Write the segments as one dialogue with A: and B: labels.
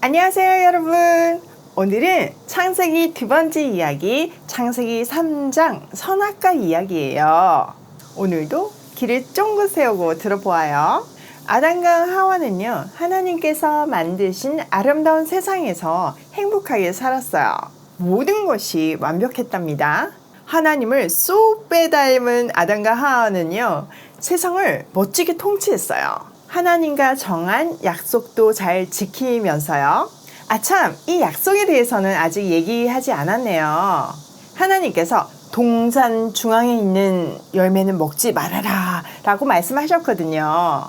A: 안녕하세요 여러분. 오늘은 창세기 두 번째 이야기 창세기 3장 선악과 이야기예요. 오늘도 귀를 쫑긋 세우고 들어보아요. 아담과 하와는요, 하나님께서 만드신 아름다운 세상에서 행복하게 살았어요. 모든 것이 완벽했답니다. 하나님을 쏙 빼닮은 아담과 하와는요, 세상을 멋지게 통치했어요. 하나님과 정한 약속도 잘 지키면서요. 아참, 이 약속에 대해서는 아직 얘기하지 않았네요. 하나님께서 동산 중앙에 있는 열매는 먹지 말아라 라고 말씀하셨거든요.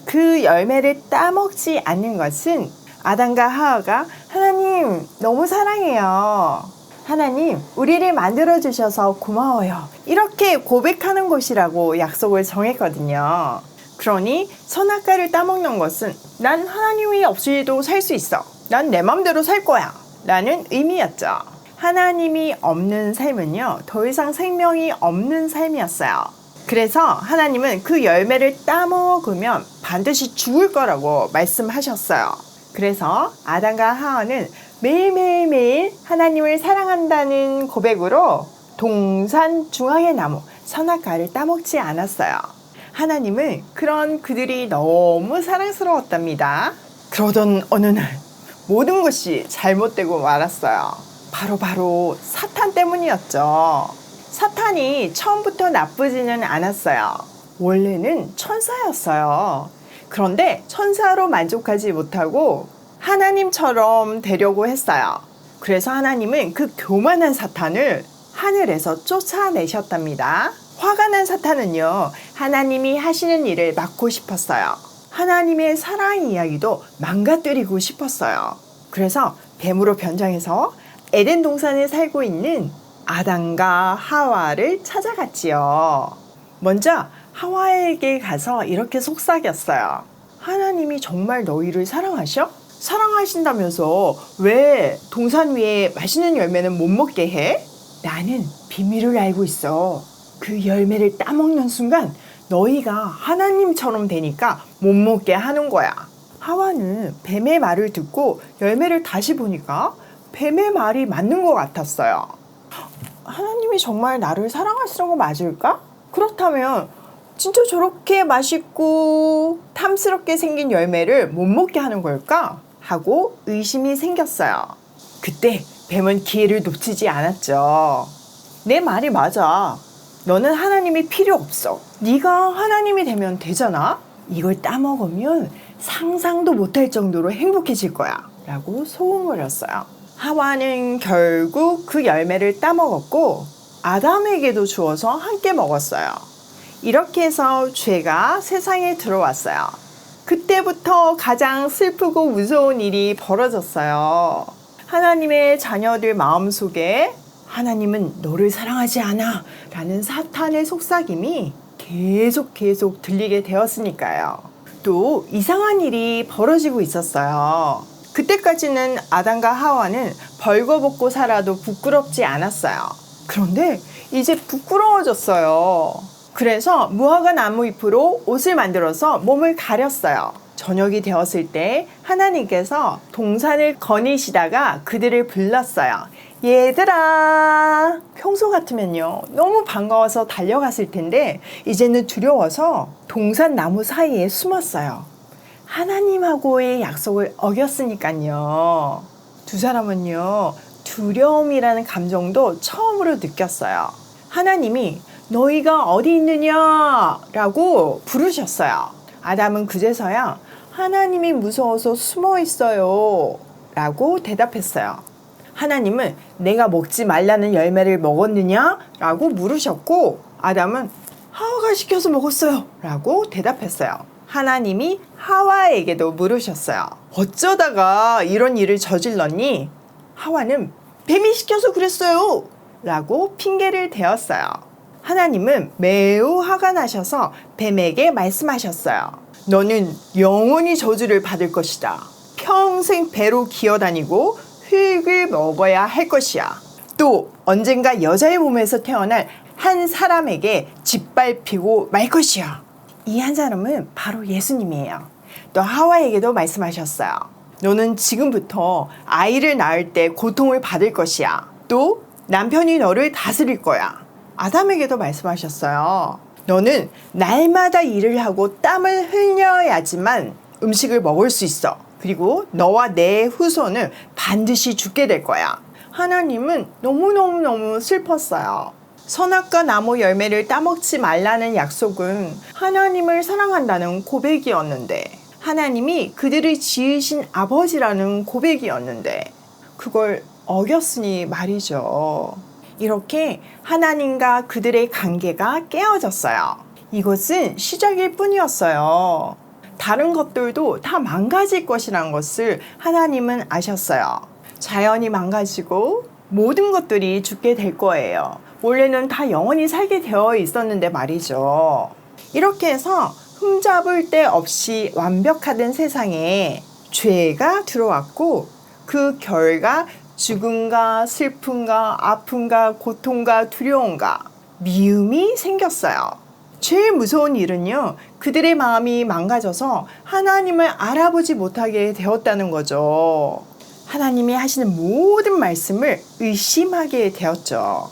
A: 그 열매를 따먹지 않는 것은 아담과 하와가 하나님 너무 사랑해요. 하나님 우리를 만들어주셔서 고마워요. 이렇게 고백하는 곳이라고 약속을 정했거든요. 그러니 선악과를 따먹는 것은 난 하나님이 없이도 살 수 있어. 난 내 맘대로 살 거야. 라는 의미였죠. 하나님이 없는 삶은요, 더 이상 생명이 없는 삶이었어요. 그래서 하나님은 그 열매를 따먹으면 반드시 죽을 거라고 말씀하셨어요. 그래서 아담과 하와는 매일매일 하나님을 사랑한다는 고백으로 동산 중앙의 나무 선악과를 따먹지 않았어요. 하나님은 그런 그들이 너무 사랑스러웠답니다. 그러던 어느 날 모든 것이 잘못되고 말았어요. 바로 사탄 때문이었죠. 사탄이 처음부터 나쁘지는 않았어요. 원래는 천사였어요. 그런데 천사로 만족하지 못하고 하나님처럼 되려고 했어요. 그래서 하나님은 그 교만한 사탄을 하늘에서 쫓아내셨답니다. 화가 난 사탄은요, 하나님이 하시는 일을 막고 싶었어요. 하나님의 사랑 이야기도 망가뜨리고 싶었어요. 그래서 뱀으로 변장해서 에덴 동산에 살고 있는 아담과 하와를 찾아갔지요. 먼저 하와에게 가서 이렇게 속삭였어요. 하나님이 정말 너희를 사랑하셔? 사랑하신다면서 왜 동산 위에 맛있는 열매는 못 먹게 해? 나는 비밀을 알고 있어. 그 열매를 따먹는 순간 너희가 하나님처럼 되니까 못 먹게 하는 거야. 하와는 뱀의 말을 듣고 열매를 다시 보니까 뱀의 말이 맞는 것 같았어요. 하나님이 정말 나를 사랑하시는 거 맞을까? 그렇다면 진짜 저렇게 맛있고 탐스럽게 생긴 열매를 못 먹게 하는 걸까? 하고 의심이 생겼어요. 그때 뱀은 기회를 놓치지 않았죠. 내 말이 맞아. 너는 하나님이 필요 없어. 네가 하나님이 되면 되잖아. 이걸 따먹으면 상상도 못할 정도로 행복해질 거야. 라고 소원거렸어요. 하와는 결국 그 열매를 따먹었고 아담에게도 주어서 함께 먹었어요. 이렇게 해서 죄가 세상에 들어왔어요. 그때부터 가장 슬프고 무서운 일이 벌어졌어요. 하나님의 자녀들 마음속에 하나님은 너를 사랑하지 않아 라는 사탄의 속삭임이 계속 들리게 되었으니까요. 또 이상한 일이 벌어지고 있었어요. 그때까지는 아담과 하와는 벌거벗고 살아도 부끄럽지 않았어요. 그런데 이제 부끄러워졌어요. 그래서 무화과 나무 잎으로 옷을 만들어서 몸을 가렸어요. 저녁이 되었을 때 하나님께서 동산을 거니시다가 그들을 불렀어요. 얘들아. 평소 같으면요, 너무 반가워서 달려갔을 텐데 이제는 두려워서 동산 나무 사이에 숨었어요. 하나님하고의 약속을 어겼으니까요. 두 사람은요, 두려움이라는 감정도 처음으로 느꼈어요. 하나님이 너희가 어디 있느냐 라고 부르셨어요. 아담은 그제서야 하나님이 무서워서 숨어 있어요 라고 대답했어요. 하나님은 내가 먹지 말라는 열매를 먹었느냐 라고 물으셨고 아담은 하와가 시켜서 먹었어요 라고 대답했어요. 하나님이 하와에게도 물으셨어요. 어쩌다가 이런 일을 저질렀니? 하와는 뱀이 시켜서 그랬어요 라고 핑계를 대었어요. 하나님은 매우 화가 나셔서 뱀에게 말씀하셨어요. 너는 영원히 저주를 받을 것이다. 평생 배로 기어다니고 흙을 먹어야 할 것이야. 또 언젠가 여자의 몸에서 태어날 한 사람에게 짓밟히고 말 것이야. 이 한 사람은 바로 예수님이에요. 또 하와에게도 말씀하셨어요. 너는 지금부터 아이를 낳을 때 고통을 받을 것이야. 또 남편이 너를 다스릴 거야. 아담에게도 말씀하셨어요. 너는 날마다 일을 하고 땀을 흘려야지만 음식을 먹을 수 있어. 그리고 너와 내 후손은 반드시 죽게 될 거야. 하나님은 너무너무 슬펐어요. 선악과 나무 열매를 따먹지 말라는 약속은 하나님을 사랑한다는 고백이었는데, 하나님이 그들을 지으신 아버지라는 고백이었는데 그걸 어겼으니 말이죠. 이렇게 하나님과 그들의 관계가 깨어졌어요. 이것은 시작일 뿐이었어요. 다른 것들도 다 망가질 것이라는 것을 하나님은 아셨어요. 자연이 망가지고 모든 것들이 죽게 될 거예요. 원래는 다 영원히 살게 되어 있었는데 말이죠. 이렇게 해서 흠잡을 데 없이 완벽하던 세상에 죄가 들어왔고 그 결과 죽음과 슬픔과 아픔과 고통과 두려움과 미움이 생겼어요. 제일 무서운 일은요, 그들의 마음이 망가져서 하나님을 알아보지 못하게 되었다는 거죠. 하나님이 하시는 모든 말씀을 의심하게 되었죠.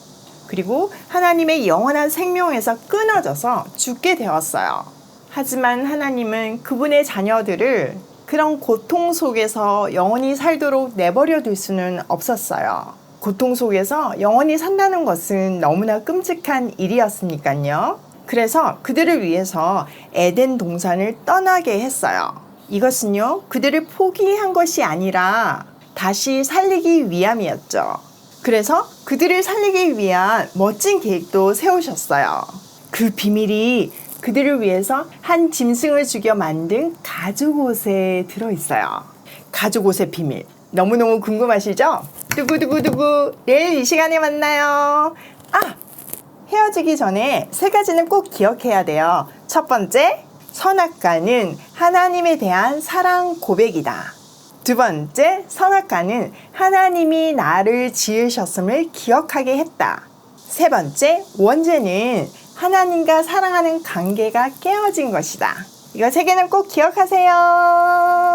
A: 그리고 하나님의 영원한 생명에서 끊어져서 죽게 되었어요. 하지만 하나님은 그분의 자녀들을 그런 고통 속에서 영원히 살도록 내버려 둘 수는 없었어요. 고통 속에서 영원히 산다는 것은 너무나 끔찍한 일이었으니까요. 그래서 그들을 위해서 에덴 동산을 떠나게 했어요. 이것은요, 그들을 포기한 것이 아니라 다시 살리기 위함이었죠. 그래서 그들을 살리기 위한 멋진 계획도 세우셨어요. 그 비밀이 그들을 위해서 한 짐승을 죽여 만든 가죽옷에 들어있어요. 가죽옷의 비밀 너무너무 궁금하시죠? 두구두구두구 내일 이 시간에 만나요. 헤어지기 전에 3가지는 꼭 기억해야 돼요. 첫 번째, 선악과는 하나님에 대한 사랑 고백이다. 두 번째, 선악과는 하나님이 나를 지으셨음을 기억하게 했다. 세 번째, 원죄는 하나님과 사랑하는 관계가 깨어진 것이다. 이거 3개는 꼭 기억하세요.